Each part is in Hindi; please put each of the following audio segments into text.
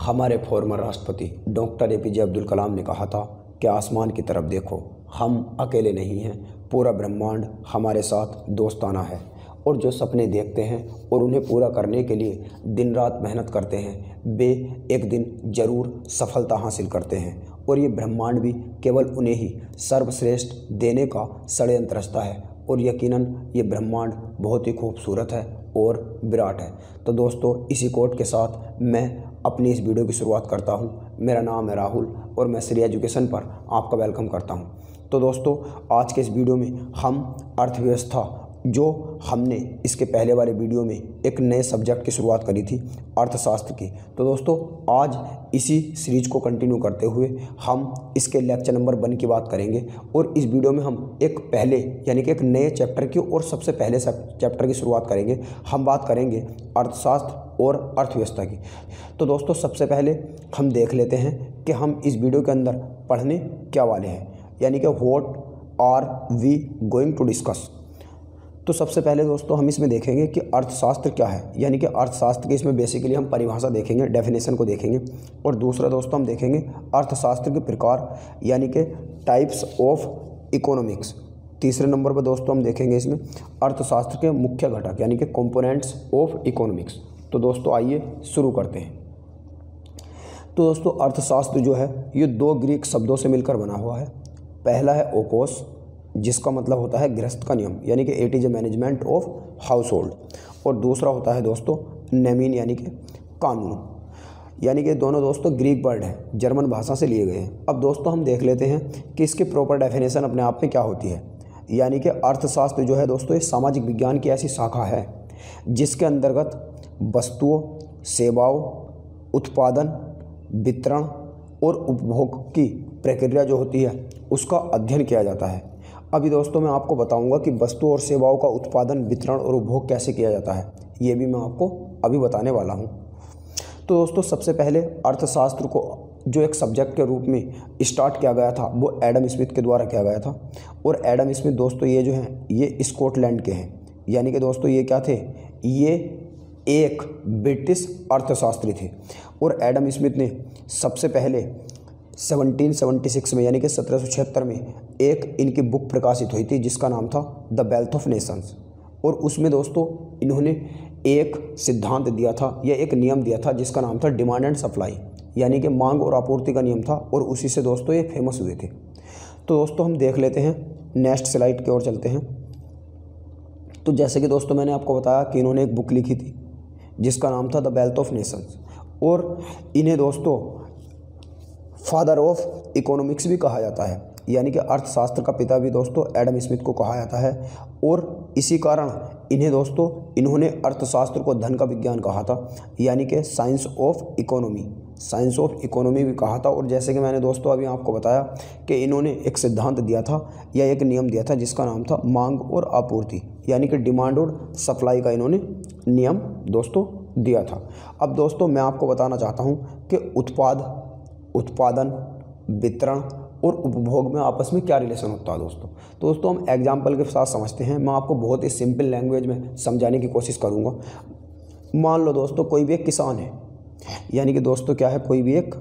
हमारे फॉर्मर राष्ट्रपति डॉक्टर एपीजे अब्दुल कलाम ने कहा था कि आसमान की तरफ देखो, हम अकेले नहीं हैं, पूरा ब्रह्मांड हमारे साथ दोस्ताना है। और जो सपने देखते हैं और उन्हें पूरा करने के लिए दिन रात मेहनत करते हैं, वे एक दिन ज़रूर सफलता हासिल करते हैं। और ये ब्रह्मांड भी केवल उन्हें ही सर्वश्रेष्ठ देने का षड्यंत्र रचता है। और यकीनन ये ब्रह्मांड बहुत ही खूबसूरत है और विराट है। तो दोस्तों, इसी कोट के साथ मैं अपनी इस वीडियो की शुरुआत करता हूँ। मेरा नाम है राहुल और मैं श्री एजुकेशन पर आपका वेलकम करता हूँ। तो दोस्तों, आज के इस वीडियो में हम अर्थव्यवस्था, जो हमने इसके पहले वाले वीडियो में एक नए सब्जेक्ट की शुरुआत करी थी, अर्थशास्त्र की, तो दोस्तों आज इसी सीरीज को कंटिन्यू करते हुए हम इसके लेक्चर नंबर 1 की बात करेंगे। और इस वीडियो में हम एक पहले यानी कि एक नए चैप्टर की और सबसे पहले चैप्टर की शुरुआत करेंगे। हम बात करेंगे अर्थशास्त्र और अर्थव्यवस्था की। तो दोस्तों, सबसे पहले हम देख लेते हैं कि हम इस वीडियो के अंदर पढ़ने क्या वाले हैं, यानी कि what are we going to discuss. तो सबसे पहले दोस्तों हम इसमें देखेंगे कि अर्थशास्त्र क्या है, यानी कि अर्थशास्त्र की इसमें बेसिकली हम परिभाषा देखेंगे, डेफिनेशन को देखेंगे। और दूसरा दोस्तों हम देखेंगे अर्थशास्त्र के प्रकार, यानी कि टाइप्स ऑफ इकोनॉमिक्स। तीसरे नंबर पर दोस्तों हम देखेंगे इसमें अर्थशास्त्र के मुख्य घटक, यानी कि कंपोनेंट्स ऑफ इकोनॉमिक्स। तो दोस्तों आइए शुरू करते हैं। तो दोस्तों, अर्थशास्त्र जो है ये 2 ग्रीक शब्दों से मिलकर बना हुआ है। पहला है ओकोस, जिसका मतलब होता है गृहस्थ का नियम, यानी कि it is a management of house hold. और दूसरा होता है दोस्तों नेमीन, यानी कि कानून। यानी कि दोनों दोस्तों ग्रीक वर्ड है, जर्मन भाषा से लिए गए हैं। अब दोस्तों हम देख लेते हैं कि इसकी प्रॉपर डेफिनेशन अपने आप में क्या होती है। यानी कि अर्थशास्त्र जो है दोस्तों, ये सामाजिक विज्ञान की ऐसी शाखा है जिसके अंतर्गत वस्तुओं, सेवाओं, उत्पादन, वितरण और उपभोग की प्रक्रिया जो होती है उसका अध्ययन किया जाता है। अभी दोस्तों मैं आपको बताऊंगा कि वस्तु और सेवाओं का उत्पादन, वितरण और उपभोग कैसे किया जाता है, ये भी मैं आपको अभी बताने वाला हूं। तो दोस्तों सबसे पहले अर्थशास्त्र को जो एक सब्जेक्ट के रूप में स्टार्ट किया गया था वो एडम स्मिथ के द्वारा किया गया था। और एडम स्मिथ दोस्तों ये जो हैं ये स्कॉटलैंड के हैं, यानी कि दोस्तों ये क्या थे, ये एक ब्रिटिश अर्थशास्त्री थे। और एडम स्मिथ ने सबसे पहले 1776 में, यानी कि 1776 में एक इनकी बुक प्रकाशित हुई थी जिसका नाम था द वेल्थ ऑफ नेशंस। और उसमें दोस्तों इन्होंने एक सिद्धांत दिया था या एक नियम दिया था जिसका नाम था डिमांड एंड सप्लाई, यानी कि मांग और आपूर्ति का नियम था। और उसी से दोस्तों ये फेमस हुए थे। तो दोस्तों हम देख लेते हैं, नेक्स्ट स्लाइड की ओर चलते हैं। तो जैसे कि दोस्तों मैंने आपको बताया कि इन्होंने एक बुक लिखी थी जिसका नाम था द वेल्थ ऑफ नेशंस। और इन्हें दोस्तों फादर ऑफ इकोनॉमिक्स भी कहा जाता है, यानी कि अर्थशास्त्र का पिता भी दोस्तों एडम स्मिथ को कहा जाता है। और इसी कारण इन्हें दोस्तों इन्होंने अर्थशास्त्र को धन का विज्ञान कहा था, यानी कि science of economy, science of economy भी कहा था। और जैसे कि मैंने दोस्तों अभी आपको बताया कि इन्होंने एक सिद्धांत दिया था या एक नियम दिया था जिसका नाम था मांग और आपूर्ति, यानी कि डिमांड और सप्लाई का इन्होंने नियम दोस्तों दिया था। अब दोस्तों मैं आपको बताना चाहता हूँ कि उत्पादन, वितरण और उपभोग में आपस में क्या रिलेशन होता है दोस्तों। तो दोस्तों हम एग्जाम्पल के साथ समझते हैं। मैं आपको बहुत ही सिंपल लैंग्वेज में समझाने की कोशिश करूँगा। मान लो दोस्तों कोई भी एक किसान है, यानी कि दोस्तों क्या है, कोई भी एक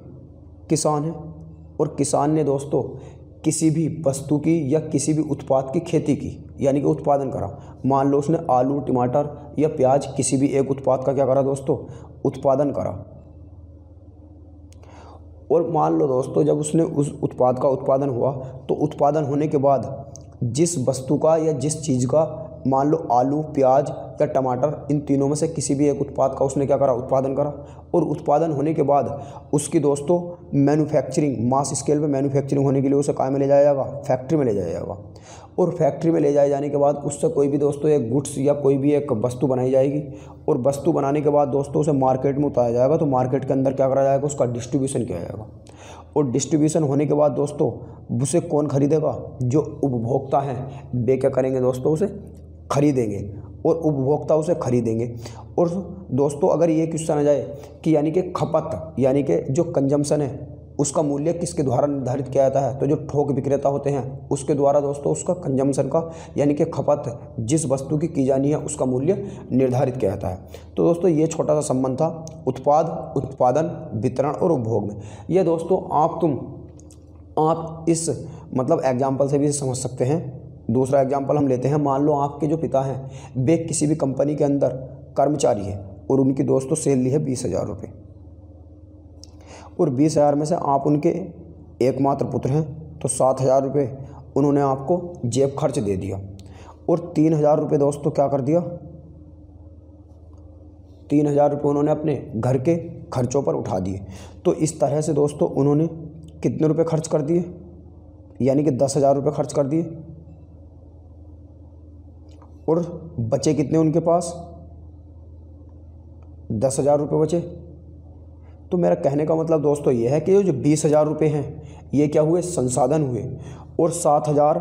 किसान है। और किसान ने दोस्तों किसी भी वस्तु की या किसी भी उत्पाद की खेती की, यानी कि उत्पादन करा। मान लो उसने आलू, टमाटर या प्याज, किसी भी एक उत्पाद का क्या करा दोस्तों, उत्पादन करा। और मान लो दोस्तों जब उसने उस उत्पाद का उत्पादन हुआ तो उत्पादन होने के बाद जिस वस्तु का या जिस चीज़ का, मान लो आलू, प्याज या टमाटर, इन तीनों में से किसी भी एक उत्पाद का उसने क्या करा, उत्पादन करा। और उत्पादन होने के बाद उसकी दोस्तों मैन्युफैक्चरिंग, मास स्केल पे मैन्युफैक्चरिंग होने के लिए उसे कहाँ में ले जाया जाएगा, फैक्ट्री में ले जाया जाएगा। और फैक्ट्री में ले जाए जाने के बाद उससे कोई भी दोस्तों एक गुड्स या कोई भी एक वस्तु बनाई जाएगी। और वस्तु बनाने के बाद दोस्तों उसे मार्केट में उतारा जाएगा। तो मार्केट के अंदर क्या करा जाएगा, उसका डिस्ट्रीब्यूशन किया जाएगा। और डिस्ट्रीब्यूशन होने के बाद दोस्तों उसे कौन खरीदेगा, जो उपभोक्ता हैं वे क्या करेंगे दोस्तों, उसे खरीदेंगे और उपभोक्ता उसे खरीदेंगे। और दोस्तों अगर ये क्वेश्चन आ जाए कि यानी कि खपत, यानी कि जो कंजम्पशन है उसका मूल्य किसके द्वारा निर्धारित किया जाता है? तो जो थोक विक्रेता होते हैं उसके द्वारा दोस्तों उसका कंजम्पशन का यानी कि खपत जिस वस्तु की जानी है उसका मूल्य निर्धारित किया जाता है। तो दोस्तों ये छोटा सा संबंध था उत्पादन, वितरण और उपभोग में। ये दोस्तों आप इस मतलब एग्जाम्पल से भी समझ सकते हैं। दूसरा एग्जाम्पल हम लेते हैं। मान लो आपके जो पिता हैं वे किसी भी कंपनी के अंदर कर्मचारी है और उनकी दोस्तों सैलरी है 20,000 रुपये, और 20,000 में से आप उनके एकमात्र पुत्र हैं तो 7,000 रुपये उन्होंने आपको जेब खर्च दे दिया, और 3,000 रुपये दोस्तों क्या कर दिया, 3,000 रुपये उन्होंने अपने घर के खर्चों पर उठा दिए। तो इस तरह से दोस्तों उन्होंने कितने रुपए खर्च कर दिए, यानी कि 10,000 रुपये खर्च कर दिए, और बचे कितने उनके पास, 10,000 रुपये बचे। तो मेरा कहने का मतलब दोस्तों ये है कि जो 20,000 रुपये हैं ये क्या हुए, संसाधन हुए, और 7,000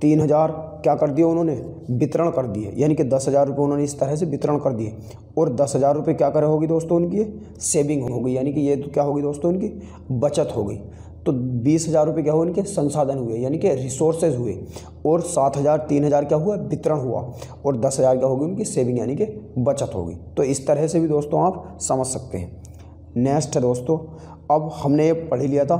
3,000 क्या कर दिए उन्होंने, वितरण कर दिए, यानी कि 10,000 रुपये उन्होंने इस तरह से वितरण कर दिए, और 10,000 रुपये क्या करे होगी दोस्तों उनकी सेविंग होगी, यानी कि ये तो क्या होगी दोस्तों उनकी बचत हो गई। तो 20,000 रुपये क्या हुए उनके संसाधन हुए, यानी कि रिसोर्सेज हुए, और 7,000 3,000 क्या हुआ, वितरण हुआ, और 10,000 क्या होगी उनकी सेविंग यानी कि बचत होगी। तो इस तरह से भी दोस्तों आप समझ सकते हैं। नेक्स्ट है दोस्तों, अब हमने ये पढ़ लिया था।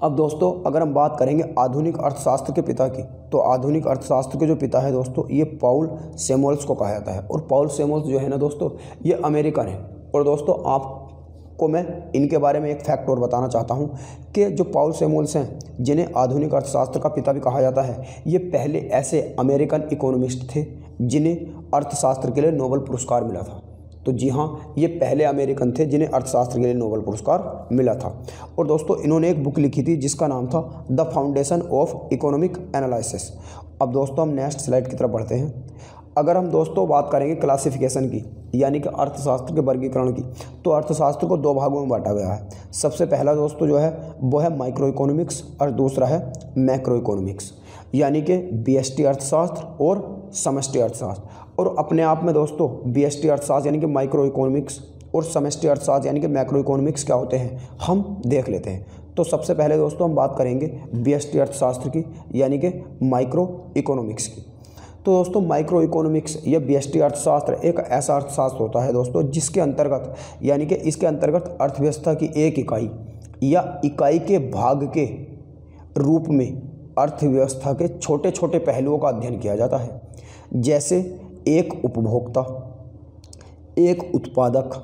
अब दोस्तों अगर हम बात करेंगे आधुनिक अर्थशास्त्र के पिता की, तो आधुनिक अर्थशास्त्र के जो पिता है दोस्तों ये पॉल सैमुअल्स को कहा जाता है। और पॉल सैमुअल्स जो है ना दोस्तों ये अमेरिकन है। और दोस्तों आपको मैं इनके बारे में एक फैक्ट और बताना चाहता हूँ कि जो पॉल सैमुअल्स हैं जिन्हें आधुनिक अर्थशास्त्र का पिता भी कहा जाता है, ये पहले ऐसे अमेरिकन इकोनॉमिस्ट थे जिन्हें अर्थशास्त्र के लिए नोबेल पुरस्कार मिला था। तो जी हाँ, ये पहले अमेरिकन थे जिन्हें अर्थशास्त्र के लिए नोबेल पुरस्कार मिला था। और दोस्तों इन्होंने एक बुक लिखी थी जिसका नाम था the foundation of economic analysis. अब दोस्तों हम नेक्स्ट स्लाइड की तरफ बढ़ते हैं। अगर हम दोस्तों बात करेंगे क्लासिफिकेशन की, यानी कि अर्थशास्त्र के वर्गीकरण की, तो अर्थशास्त्र को दो भागों में बांटा गया है। सबसे पहला दोस्तों जो है वो है माइक्रो इकोनॉमिक्स और दूसरा है मैक्रो इकोनॉमिक्स, यानी कि बीएसटी अर्थशास्त्र और समष्टि अर्थशास्त्र। और अपने आप में दोस्तों बीएसटी अर्थशास्त्र यानी कि माइक्रो इकोनॉमिक्स और समष्टि अर्थशास्त्र यानी कि मैक्रो इकोनॉमिक्स क्या होते हैं हम देख लेते हैं। तो सबसे पहले दोस्तों हम बात करेंगे बीएसटी अर्थशास्त्र की, यानी कि माइक्रो इकोनॉमिक्स की। तो दोस्तों माइक्रो इकोनॉमिक्स या बीएसटी अर्थशास्त्र एक ऐसा अर्थशास्त्र होता है दोस्तों जिसके अंतर्गत यानी कि इसके अंतर्गत अर्थव्यवस्था की एक इकाई या इकाई के भाग के रूप में अर्थव्यवस्था के छोटे छोटे पहलुओं का अध्ययन किया जाता है, जैसे एक उपभोक्ता, एक उत्पादक,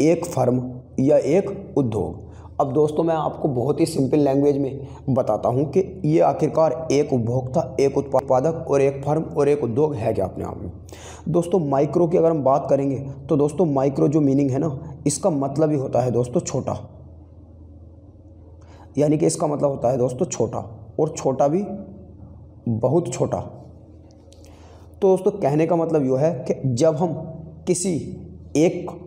एक फर्म या एक उद्योग। अब दोस्तों मैं आपको बहुत ही सिंपल लैंग्वेज में बताता हूँ कि ये आखिरकार एक उपभोक्ता, एक उत्पादक और एक फर्म और एक उद्योग है क्या अपने आप में। दोस्तों माइक्रो की अगर हम बात करेंगे तो दोस्तों माइक्रो जो मीनिंग है ना, इसका मतलब ही होता है दोस्तों छोटा, यानी कि इसका मतलब होता है दोस्तों छोटा, और छोटा भी बहुत छोटा। तो दोस्तों कहने का मतलब यह है कि जब हम किसी एक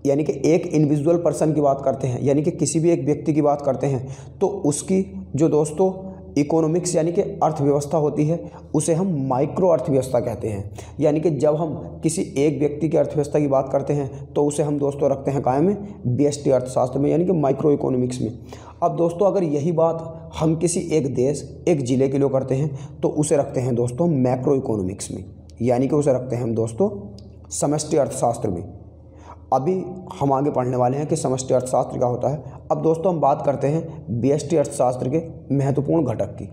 यानी कि एक इंडिविजुअल पर्सन की बात करते हैं, यानी कि किसी भी एक व्यक्ति की बात करते हैं, तो उसकी जो दोस्तों इकोनॉमिक्स यानी कि अर्थव्यवस्था होती है उसे हम माइक्रो अर्थव्यवस्था कहते हैं। यानी कि जब हम किसी एक व्यक्ति की अर्थव्यवस्था की बात करते हैं तो उसे हम दोस्तों रखते हैं काय में, बीएसटी अर्थशास्त्र में, यानी कि माइक्रो इकोनॉमिक्स में। अब दोस्तों अगर यही बात हम किसी एक देश, एक ज़िले के लिए करते हैं तो उसे रखते हैं दोस्तों मैक्रो इकोनॉमिक्स में, यानी कि उसे रखते हैं हम दोस्तों समष्टि अर्थशास्त्र में। अभी हम आगे पढ़ने वाले हैं कि समष्टि अर्थशास्त्र क्या होता है। अब दोस्तों हम बात करते हैं बीएसटी अर्थशास्त्र के महत्वपूर्ण घटक की।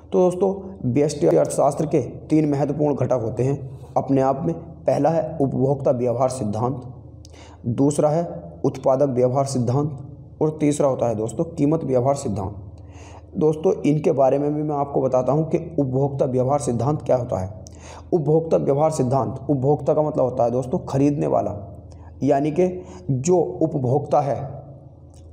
तो दोस्तों बीएसटी अर्थशास्त्र के 3 महत्वपूर्ण घटक होते हैं अपने आप में। पहला है उपभोक्ता व्यवहार सिद्धांत, दूसरा है उत्पादक व्यवहार सिद्धांत, और तीसरा होता है दोस्तों कीमत व्यवहार सिद्धांत। दोस्तों इनके बारे में भी मैं आपको बताता हूँ कि उपभोक्ता व्यवहार सिद्धांत क्या होता है। उपभोक्ता व्यवहार सिद्धांत, उपभोक्ता का मतलब होता है दोस्तों खरीदने वाला, यानी कि जो उपभोक्ता है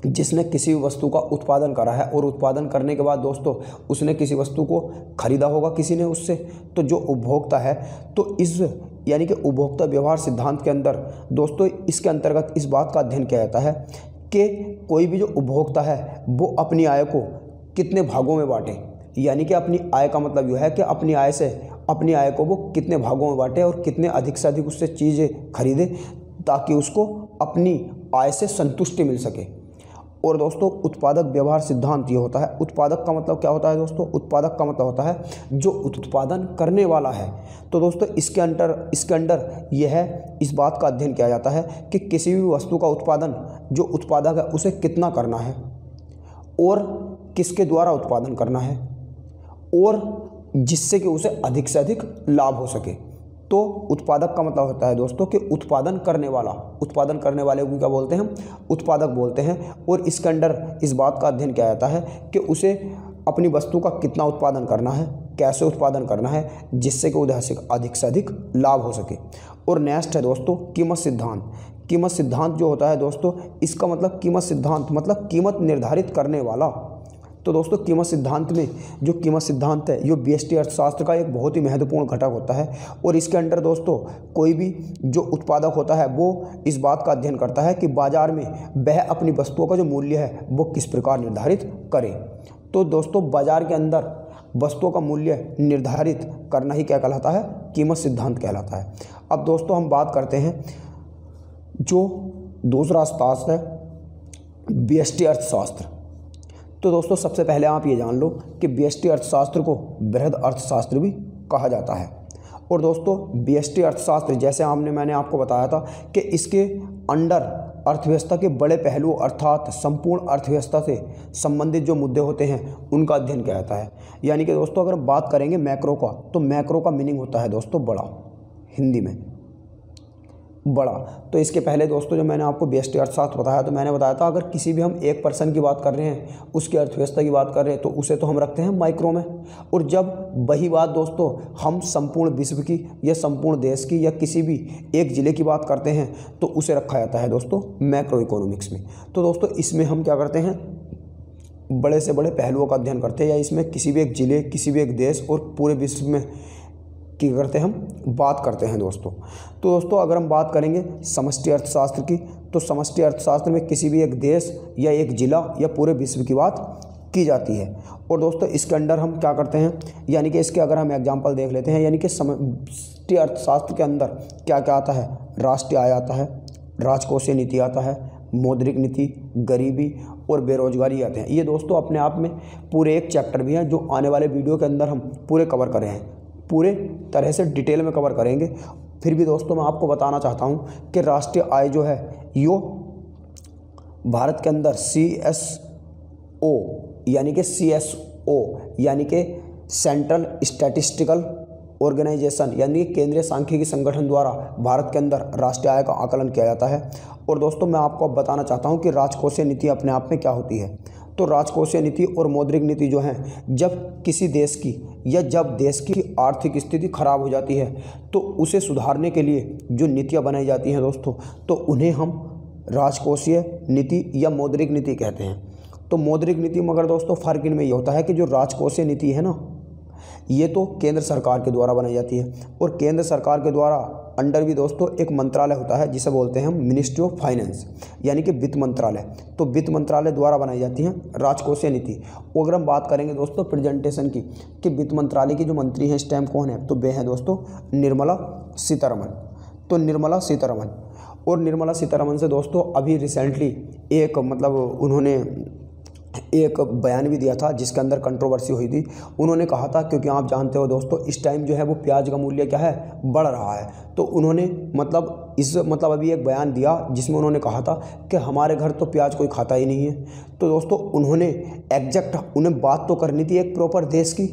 जिसने किसी वस्तु का उत्पादन करा है और उत्पादन करने के बाद दोस्तों उसने किसी वस्तु को खरीदा होगा किसी ने उससे, तो जो उपभोक्ता है, तो इस यानी कि उपभोक्ता व्यवहार सिद्धांत के अंदर दोस्तों इसके अंतर्गत इस बात का अध्ययन किया जाता है कि कोई भी जो उपभोक्ता है वो अपनी आय को कितने भागों में बांटे, यानी कि अपनी आय का मतलब यह है कि अपनी आय को वो कितने भागों में बांटे और कितने अधिक से अधिक उससे चीज़ें खरीदे ताकि उसको अपनी आय से संतुष्टि मिल सके। और दोस्तों उत्पादक व्यवहार सिद्धांत ये होता है, उत्पादक का मतलब क्या होता है दोस्तों, उत्पादक का मतलब होता है जो उत्पादन करने वाला है। तो दोस्तों इसके अंडर यह है, इस बात का अध्ययन किया जाता है कि किसी भी वस्तु का उत्पादन जो उत्पादक है उसे कितना करना है और किसके द्वारा उत्पादन करना है और जिससे कि उसे अधिक से अधिक लाभ हो सके। तो उत्पादक का मतलब होता है दोस्तों कि उत्पादन करने वाला, उत्पादन करने वाले को क्या बोलते हैं हम, उत्पादक बोलते हैं। और इसके अंदर इस बात का अध्ययन किया जाता है कि उसे अपनी वस्तु का कितना उत्पादन करना है, कैसे उत्पादन करना है, जिससे कि उसे अधिक से अधिक लाभ हो सके। और नेक्स्ट है दोस्तों कीमत सिद्धांत। कीमत सिद्धांत जो होता है दोस्तों, इसका मतलब कीमत सिद्धांत मतलब कीमत निर्धारित करने वाला। तो दोस्तों कीमत सिद्धांत में जो कीमत सिद्धांत है ये व्यष्टि अर्थशास्त्र का एक बहुत ही महत्वपूर्ण घटक होता है। और इसके अंदर दोस्तों कोई भी जो उत्पादक होता है वो इस बात का अध्ययन करता है कि बाजार में वह अपनी वस्तुओं का जो मूल्य है वो किस प्रकार निर्धारित करे। तो दोस्तों बाजार के अंदर वस्तुओं का मूल्य निर्धारित करना ही क्या कहलाता है, कीमत सिद्धांत कहलाता है। अब दोस्तों हम बात करते हैं जो दूसरा शास्त्र है व्यष्टि अर्थशास्त्र। तो दोस्तों सबसे पहले आप ये जान लो कि व्यष्टि अर्थशास्त्र को बृहद अर्थशास्त्र भी कहा जाता है। और दोस्तों व्यष्टि अर्थशास्त्र जैसे मैंने आपको बताया था कि इसके अंडर अर्थव्यवस्था के बड़े पहलू अर्थात संपूर्ण अर्थव्यवस्था से संबंधित जो मुद्दे होते हैं उनका अध्ययन किया जाता है। यानी कि दोस्तों अगर बात करेंगे मैक्रो का, तो मैक्रो का मीनिंग होता है दोस्तों बड़ा, हिंदी में बड़ा। तो इसके पहले दोस्तों जो मैंने आपको व्यष्टि अर्थशास्त्र बताया तो मैंने बताया था अगर किसी भी हम एक पर्सन की बात कर रहे हैं, उसकी अर्थव्यवस्था की बात कर रहे हैं, तो उसे तो हम रखते हैं माइक्रो में। और जब वही बात दोस्तों हम संपूर्ण विश्व की या संपूर्ण देश की या किसी भी एक ज़िले की बात करते हैं तो उसे रखा जाता है दोस्तों मैक्रो इकोनॉमिक्स में। तो दोस्तों इसमें हम क्या करते हैं, बड़े से बड़े पहलुओं का अध्ययन करते हैं, या इसमें किसी भी एक ज़िले, किसी भी एक देश और पूरे विश्व में की करते हैं हम बात करते हैं दोस्तों। तो दोस्तों अगर हम बात करेंगे समष्टि अर्थशास्त्र की, तो समष्टि अर्थशास्त्र में किसी भी एक देश या एक जिला या पूरे विश्व की बात की जाती है। और दोस्तों इसके अंदर हम क्या करते हैं, यानी कि इसके अगर हम एग्जांपल देख लेते हैं, यानी कि समष्टि अर्थशास्त्र के अंदर क्या क्या आता है, राष्ट्रीय आय आता है, राजकोषीय नीति आता है, मौद्रिक नीति, गरीबी और बेरोजगारी आते हैं। ये दोस्तों अपने आप में पूरे एक चैप्टर भी है जो आने वाले वीडियो के अंदर हम पूरे कवर कर रहे हैं, पूरे तरह से डिटेल में कवर करेंगे। फिर भी दोस्तों मैं आपको बताना चाहता हूँ कि राष्ट्रीय आय जो है यो भारत के अंदर CSO यानी कि सेंट्रल स्टैटिस्टिकल ऑर्गेनाइजेशन यानी कि केंद्रीय सांख्यिकी संगठन द्वारा भारत के अंदर राष्ट्रीय आय का आकलन किया जाता है। और दोस्तों मैं आपको अब बताना चाहता हूँ कि राजकोषीय नीति अपने आप में क्या होती है। तो राजकोषीय नीति और मौद्रिक नीति जो है, जब किसी देश की या जब देश की आर्थिक स्थिति खराब हो जाती है तो उसे सुधारने के लिए जो नीतियाँ बनाई जाती हैं दोस्तों, तो उन्हें हम राजकोषीय नीति या मौद्रिक नीति कहते हैं। तो मौद्रिक नीति मगर दोस्तों फ़र्क इनमें ये होता है कि जो राजकोषीय नीति है ना, ये तो केंद्र सरकार के द्वारा बनाई जाती है। और केंद्र सरकार के द्वारा अंडर भी दोस्तों एक मंत्रालय होता है जिसे बोलते हैं हम मिनिस्ट्री ऑफ फाइनेंस, यानी कि वित्त मंत्रालय। तो वित्त मंत्रालय द्वारा बनाई जाती है राजकोषीय नीति। और अगर हम बात करेंगे दोस्तों प्रेजेंटेशन की कि वित्त मंत्रालय की जो मंत्री हैं इस टाइम कौन है, तो वे हैं दोस्तों निर्मला सीतारमण। तो निर्मला सीतारमण, और निर्मला सीतारमण से दोस्तों अभी रिसेंटली एक उन्होंने एक बयान भी दिया था जिसके अंदर कंट्रोवर्सी हुई थी। उन्होंने कहा था, क्योंकि आप जानते हो दोस्तों इस टाइम जो है वो प्याज का मूल्य क्या है, बढ़ रहा है। तो उन्होंने अभी एक बयान दिया जिसमें उन्होंने कहा था कि हमारे घर तो प्याज कोई खाता ही नहीं है। तो दोस्तों उन्होंने उन्हें बात तो करनी थी एक प्रॉपर देश की,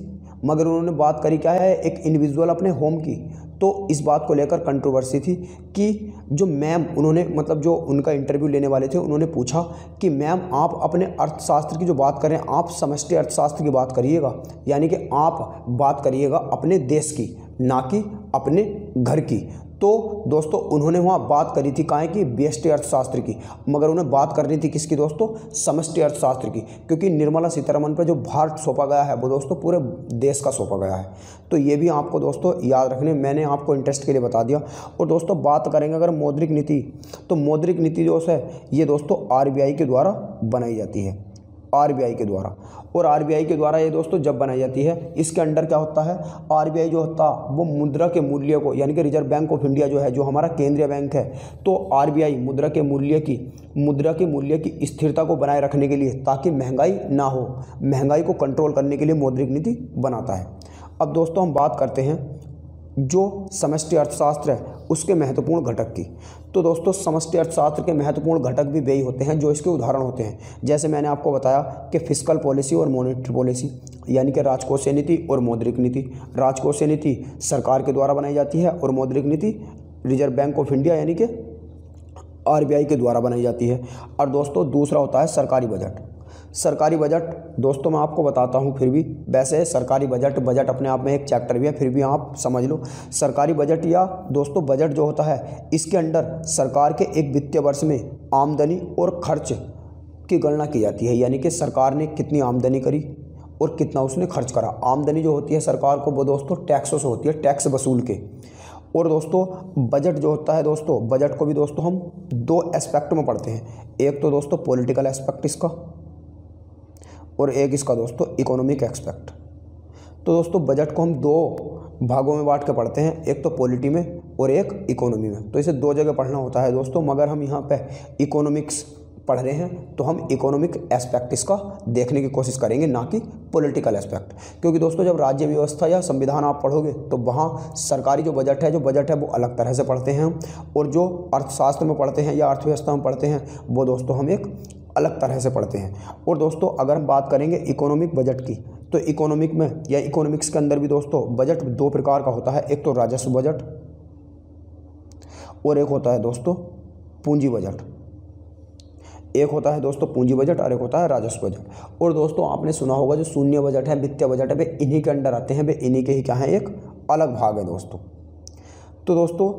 मगर उन्होंने बात करी क्या है, एक इंडिविजुअल अपने होम की। तो इस बात को लेकर कंट्रोवर्सी थी कि जो मैम उन्होंने जो उनका इंटरव्यू लेने वाले थे उन्होंने पूछा कि मैम आप अपने अर्थशास्त्र की जो बात करें आप समष्टि अर्थशास्त्र की बात करिएगा, यानी कि आप बात करिएगा अपने देश की, ना कि अपने घर की। तो दोस्तों उन्होंने वहाँ बात करी थी काहे की, व्यष्टि अर्थशास्त्र की, मगर उन्हें बात करनी थी किसकी दोस्तों, समष्टि अर्थशास्त्र की। क्योंकि निर्मला सीतारमण पर जो भार सौंपा गया है वो दोस्तों पूरे देश का सौंपा गया है। तो ये भी आपको दोस्तों याद रखने, मैंने आपको इंटरेस्ट के लिए बता दिया। और दोस्तों बात करेंगे अगर मौद्रिक नीति, तो मौद्रिक नीति जो है ये दोस्तों RBI के द्वारा बनाई जाती है। आरबीआई के द्वारा। और आरबीआई के द्वारा ये दोस्तों जब बनाई जाती है, इसके अंडर क्या होता है, आरबीआई जो होता है वो मुद्रा के मूल्य को, यानी कि रिजर्व बैंक ऑफ इंडिया जो है, जो हमारा केंद्रीय बैंक है, तो आरबीआई मुद्रा के मूल्य की स्थिरता को बनाए रखने के लिए, ताकि महंगाई ना हो, महंगाई को कंट्रोल करने के लिए मौद्रिक नीति बनाता है। अब दोस्तों हम बात करते हैं जो समष्टि अर्थशास्त्र है उसके महत्वपूर्ण घटक की। तो दोस्तों समष्टि अर्थशास्त्र के महत्वपूर्ण घटक भी वही होते हैं जो इसके उदाहरण होते हैं। जैसे मैंने आपको बताया कि फिस्कल पॉलिसी और मॉनेटरी पॉलिसी, यानी कि राजकोषीय नीति और मौद्रिक नीति। राजकोषीय नीति सरकार के द्वारा बनाई जाती है और मौद्रिक नीति रिजर्व बैंक ऑफ इंडिया यानी कि आरबीआई के द्वारा बनाई जाती है। और दोस्तों दूसरा होता है सरकारी बजट। सरकारी बजट दोस्तों मैं आपको बताता हूँ, फिर भी वैसे सरकारी बजट अपने आप में एक चैप्टर भी है, फिर भी आप समझ लो। सरकारी बजट या दोस्तों बजट जो होता है, इसके अंदर सरकार के एक वित्तीय वर्ष में आमदनी और खर्च की गणना की जाती है, यानी कि सरकार ने कितनी आमदनी करी और कितना उसने खर्च करा। आमदनी जो होती है सरकार को वो दोस्तों टैक्सों से होती है, टैक्स वसूल के। और दोस्तों बजट जो होता है दोस्तों, बजट को भी दोस्तों हम दो एस्पेक्ट में पढ़ते हैं। एक तो दोस्तों पॉलिटिकल एस्पेक्ट इसका, और एक इसका दोस्तों इकोनॉमिक एस्पेक्ट। तो दोस्तों बजट को हम दो भागों में बांट के पढ़ते हैं, एक तो पॉलिटी में और एक इकोनॉमी में। तो इसे दो जगह पढ़ना होता है दोस्तों, मगर हम यहाँ पे इकोनॉमिक्स पढ़ रहे हैं तो हम इकोनॉमिक एस्पेक्ट इसका देखने की कोशिश करेंगे, ना कि पॉलिटिकल एस्पेक्ट। क्योंकि दोस्तों जब राज्य व्यवस्था या संविधान आप पढ़ोगे तो वहाँ सरकारी जो बजट है वो अलग तरह से पढ़ते हैं, और जो अर्थशास्त्र में पढ़ते हैं या अर्थव्यवस्था में पढ़ते हैं वो दोस्तों हम एक अलग तरह से पढ़ते हैं। और दोस्तों अगर हम बात करेंगे इकोनॉमिक बजट की, तो इकोनॉमिक में या इकोनॉमिक्स के अंदर भी दोस्तों बजट दो प्रकार का होता है। एक तो राजस्व बजट और एक होता है दोस्तों पूंजी बजट। एक होता है दोस्तों पूंजी बजट और एक होता है राजस्व बजट। और दोस्तों आपने सुना होगा जो शून्य बजट है, वित्तीय बजट है, वे इन्हीं के अंडर आते हैं, वे इन्हीं के ही क्या हैं, एक अलग भाग है दोस्तों। तो दोस्तों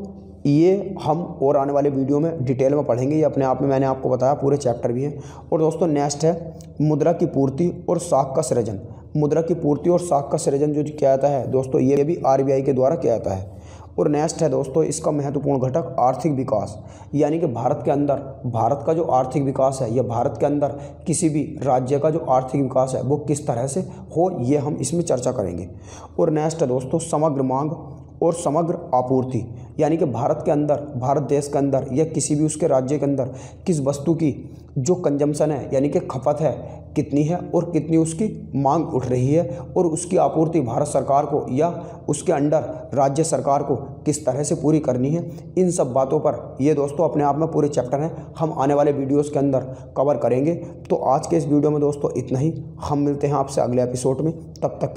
ये हम और आने वाले वीडियो में डिटेल में पढ़ेंगे, ये अपने आप में मैंने आपको बताया पूरे चैप्टर भी हैं। और दोस्तों नेक्स्ट है मुद्रा की पूर्ति और साख का सृजन। मुद्रा की पूर्ति और साख का सृजन जो किया जाता है दोस्तों, ये भी आरबीआई के द्वारा किया जाता है। और नेक्स्ट है दोस्तों इसका महत्वपूर्ण घटक आर्थिक विकास, यानी कि भारत के अंदर भारत का जो आर्थिक विकास है या भारत के अंदर किसी भी राज्य का जो आर्थिक विकास है वो किस तरह से हो, ये हम इसमें चर्चा करेंगे। और नेक्स्ट है दोस्तों समग्र मांग और समग्र आपूर्ति, यानी कि भारत के अंदर, भारत देश के अंदर या किसी भी उसके राज्य के अंदर किस वस्तु की जो कंजम्पशन है यानी कि खपत है कितनी है और कितनी उसकी मांग उठ रही है, और उसकी आपूर्ति भारत सरकार को या उसके अंडर राज्य सरकार को किस तरह से पूरी करनी है। इन सब बातों पर ये दोस्तों अपने आप में पूरे चैप्टर हैं, हम आने वाले वीडियोस के अंदर कवर करेंगे। तो आज के इस वीडियो में दोस्तों इतना ही, हम मिलते हैं आपसे अगले एपिसोड में, तब तक